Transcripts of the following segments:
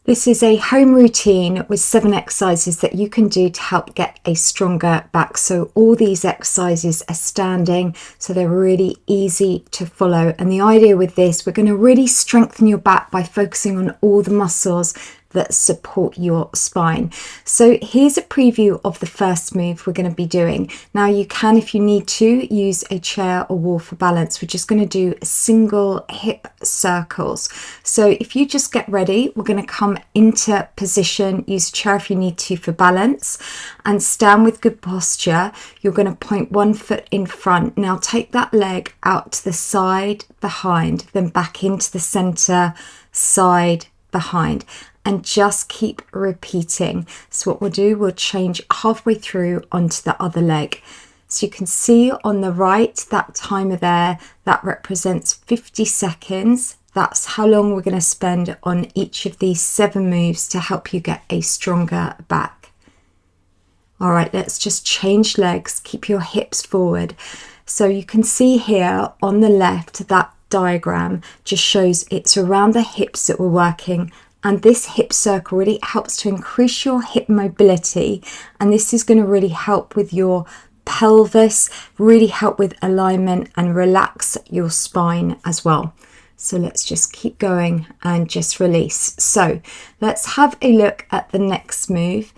This is a home routine with 7 exercises that you can do to help get a stronger back. So all these exercises are standing, so they're really easy to follow. And the idea with this, we're going to really strengthen your back by focusing on all the muscles that support your spine. So here's a preview of the first move we're going to be doing. Now you can, if you need to, use a chair or wall for balance. We're just going to do single hip circles. So if you just get ready, we're going to come into position, use a chair if you need to for balance, and stand with good posture. You're going to point one foot in front. Now take that leg out to the side, behind, then back into the center, side, behind, and just keep repeating. So what we'll do, we'll change halfway through onto the other leg. So you can see on the right, that timer there, that represents 50 seconds. That's how long we're going to spend on each of these 7 moves to help you get a stronger back. All right, let's just change legs, keep your hips forward. So you can see here on the left, that diagram just shows it's around the hips that we're working, and this hip circle really helps to increase your hip mobility, and this is going to really help with your pelvis, really help with alignment and relax your spine as well. So let's just keep going and just release. So let's have a look at the next move.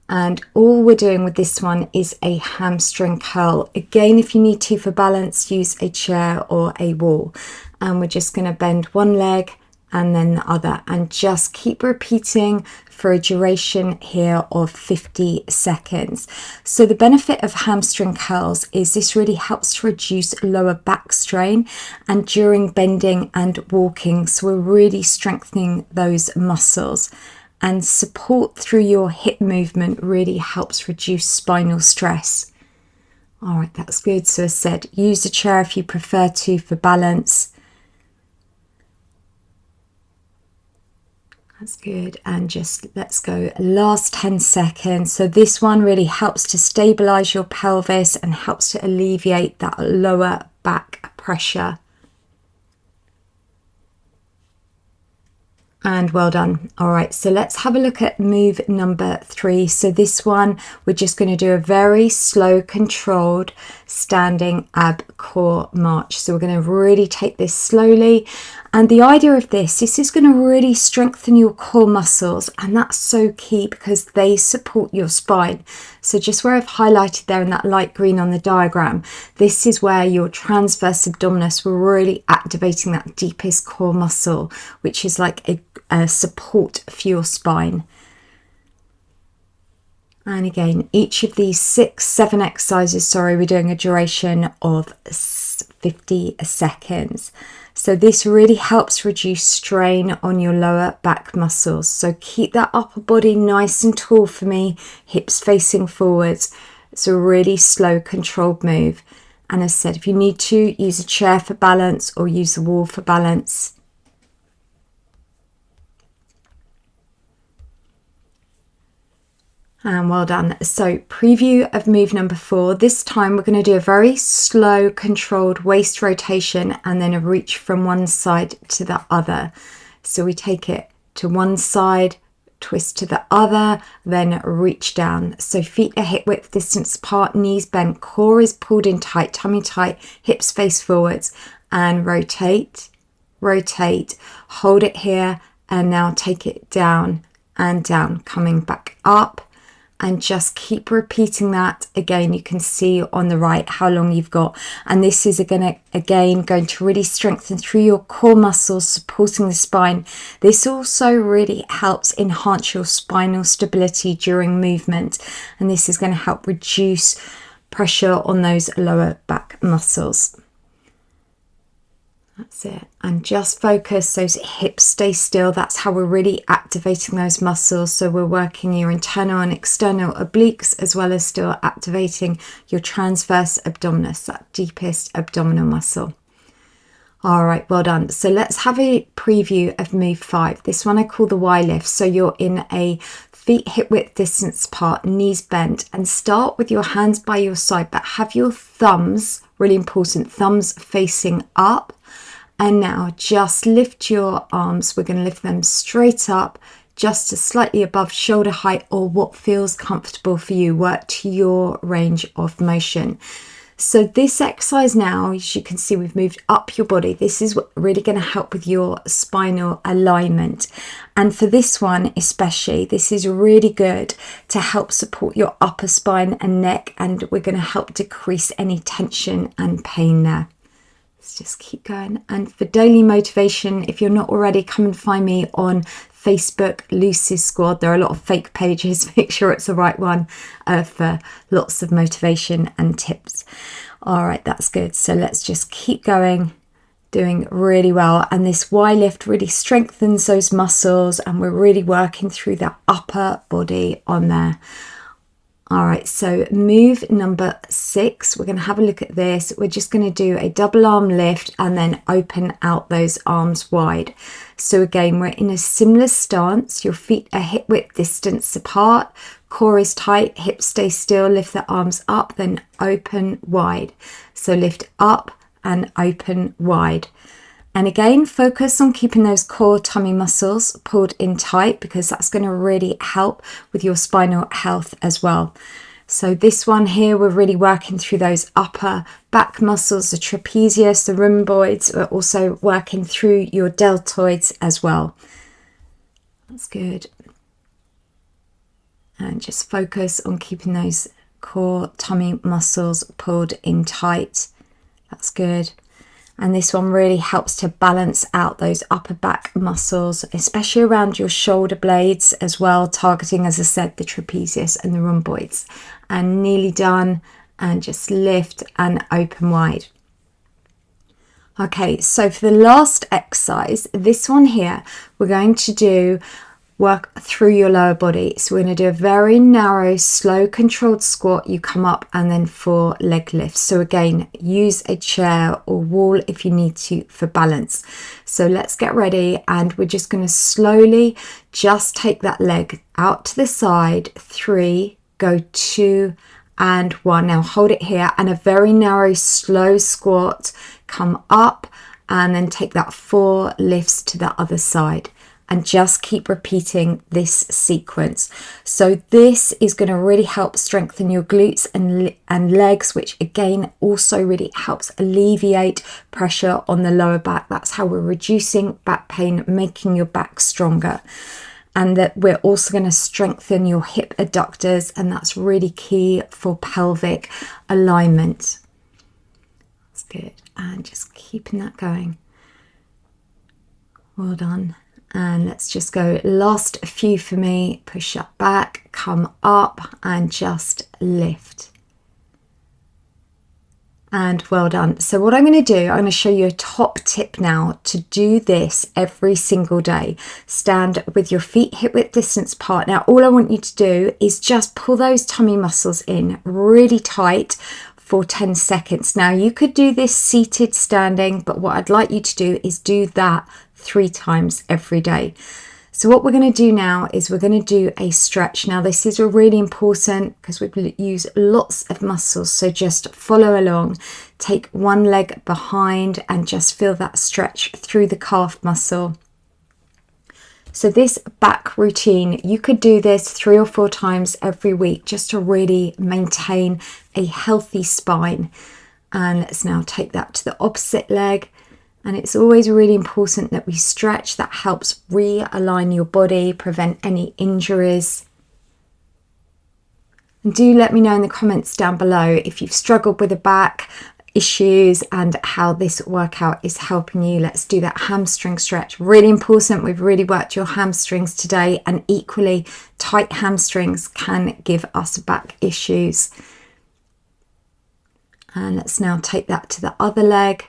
And all we're doing with this one is a hamstring curl. Again, if you need to for balance, use a chair or a wall. And we're just going to bend one leg and then the other, and just keep repeating for a duration here of 50 seconds. So the benefit of hamstring curls is this really helps to reduce lower back strain and during bending and walking. So we're really strengthening those muscles. And support through your hip movement really helps reduce spinal stress. All right, that's good. So as said, use a chair if you prefer to for balance. That's good. And just let's go last 10 seconds. So this one really helps to stabilize your pelvis and helps to alleviate that lower back pressure. And well done. All right, so let's have a look at move number 3. So this one, we're just going to do a very slow, controlled standing ab core march. So we're going to really take this slowly. And the idea of this is going to really strengthen your core muscles. And that's so key because they support your spine. So just where I've highlighted there in that light green on the diagram, this is where your transverse abdominis, we're really activating that deepest core muscle, which is like a support for your spine. And again, each of these 7 exercises, we're doing a duration of 50 seconds. So this really helps reduce strain on your lower back muscles. So keep that upper body nice and tall for me, hips facing forwards. It's a really slow, controlled move. And as I said, if you need to, use a chair for balance or use the wall for balance. And well done. So preview of move number 4. This time we're going to do a very slow, controlled waist rotation and then a reach from one side to the other. So we take it to one side, twist to the other, then reach down. So feet are hip width distance apart, knees bent, core is pulled in tight, tummy tight, hips face forwards, and rotate, rotate, hold it here, and now take it down and down, coming back up. And just keep repeating that. Again, you can see on the right how long you've got. And this is going to really strengthen through your core muscles, supporting the spine. This also really helps enhance your spinal stability during movement. And this is going to help reduce pressure on those lower back muscles. That's it. And just focus, those hips stay still. That's how we're really activating those muscles. So we're working your internal and external obliques, as well as still activating your transverse abdominis, that deepest abdominal muscle. All right, well done. So let's have a preview of move 5. This one I call the Y lift. So you're in a feet hip width distance apart, knees bent, and start with your hands by your side, but have your thumbs, really important, thumbs facing up. And now just lift your arms. We're going to lift them straight up just to slightly above shoulder height, or what feels comfortable for you. Work to your range of motion. So this exercise now, as you can see, we've moved up your body. This is really going to help with your spinal alignment. And for this one especially, this is really good to help support your upper spine and neck, and we're going to help decrease any tension and pain there. Let's just keep going. And for daily motivation, if you're not already, come and find me on Facebook, Lucy's Squad. There are a lot of fake pages. Make sure it's the right one for lots of motivation and tips. All right, that's good. So let's just keep going, doing really well. And this Y lift really strengthens those muscles, and we're really working through that upper body on there. All right, so move number 6, we're going to have a look at this. We're just going to do a double arm lift and then open out those arms wide. So again, we're in a similar stance. Your feet are hip width distance apart, core is tight, hips stay still, lift the arms up, then open wide. So lift up and open wide. And again, focus on keeping those core tummy muscles pulled in tight, because that's going to really help with your spinal health as well. So this one here, we're really working through those upper back muscles, the trapezius, the rhomboids. We're also working through your deltoids as well. That's good. And just focus on keeping those core tummy muscles pulled in tight. That's good. And this one really helps to balance out those upper back muscles, especially around your shoulder blades as well, targeting, as I said, the trapezius and the rhomboids. And nearly done. And just lift and open wide. Okay, so for the last exercise, this one here, we're going to do work through your lower body. So we're going to do a very narrow, slow, controlled squat. You come up and then 4 leg lifts. So again, use a chair or wall if you need to for balance. So let's get ready, and we're just going to slowly just take that leg out to the side. 3, go 2 and 1. Now hold it here, and a very narrow, slow squat. Come up and then take that 4 lifts to the other side. And just keep repeating this sequence. So this is going to really help strengthen your glutes and legs, which again also really helps alleviate pressure on the lower back. That's how we're reducing back pain, making your back stronger. And that we're also going to strengthen your hip adductors, and that's really key for pelvic alignment. That's good. And just keeping that going. Well done. And let's just go last few for me. Push up back, come up and just lift. And well done. So what I'm going to do, I'm going to show you a top tip now to do this every single day. Stand with your feet hip width distance apart. Now all I want you to do is just pull those tummy muscles in really tight for 10 seconds. Now you could do this seated, standing, but what I'd like you to do is do that 3 times every day. So what we're going to do now is we're going to do a stretch. Now this is really important because we use lots of muscles, so just follow along. Take one leg behind and just feel that stretch through the calf muscle. So this back routine, you could do this 3 or 4 times every week just to really maintain a healthy spine. And let's now take that to the opposite leg. And it's always really important that we stretch. That helps realign your body, prevent any injuries. And do let me know in the comments down below if you've struggled with the back issues and how this workout is helping you. Let's do that hamstring stretch. Really important. We've really worked your hamstrings today, and equally tight hamstrings can give us back issues. And let's now take that to the other leg.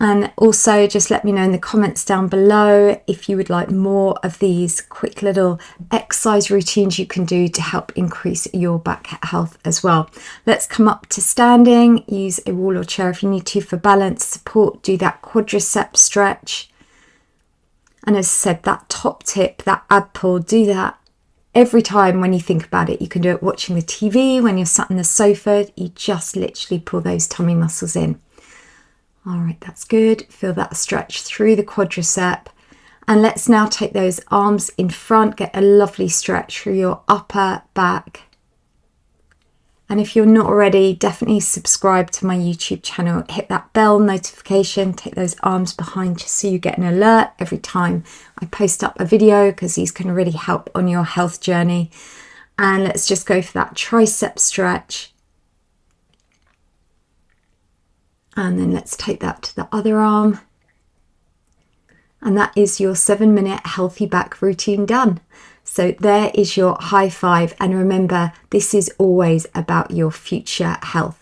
And also just let me know in the comments down below if you would like more of these quick little exercise routines you can do to help increase your back health as well. Let's come up to standing. Use a wall or chair if you need to for balance, support. Do that quadricep stretch. And as I said, that top tip, that ab pull, do that every time when you think about it. You can do it watching the TV, when you're sat on the sofa. You just literally pull those tummy muscles in. All right, that's good. Feel that stretch through the quadricep. And let's now take those arms in front, get a lovely stretch through your upper back. And if you're not already, definitely subscribe to my YouTube channel, hit that bell notification, take those arms behind just so you get an alert every time I post up a video, because these can really help on your health journey. And let's just go for that tricep stretch. And then let's take that to the other arm. And that is your 7-minute healthy back routine done. So there is your high five. And remember, this is always about your future health.